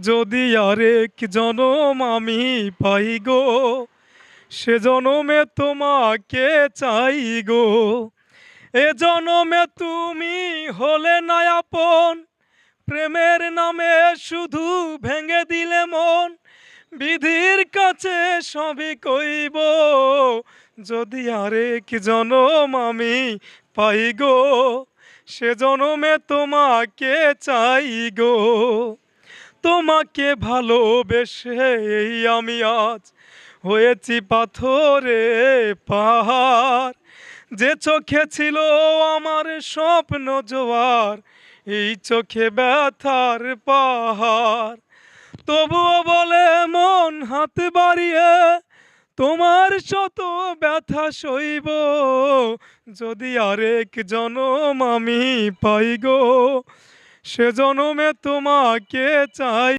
যদি আরেক জনম আমি পাই গো, সে জনমে তোমাকে চাই গো। এ জনমে তুমি হলে না আপন, প্রেমের নামে শুধু ভেঙে দিলে মন। বিধির কাছে সবই কইব, যদি আরেক জনম আমি পাই গো, সে জনমে তোমাকে চাই গো। তোমাকে ভালোবেসে এই আমি আজ হয়েছি পাথরে পাহাড়। যে চোখে ছিল আমার স্বপ্ন জোয়ার, এই চোখে ব্যথার পাহাড়। তবুও বলে মন হাত বাড়িয়ে, তোমার শত ব্যথা সইব, যদি আরেক জনম আমি পাই গো, সে জনমে তোমাকে চাই।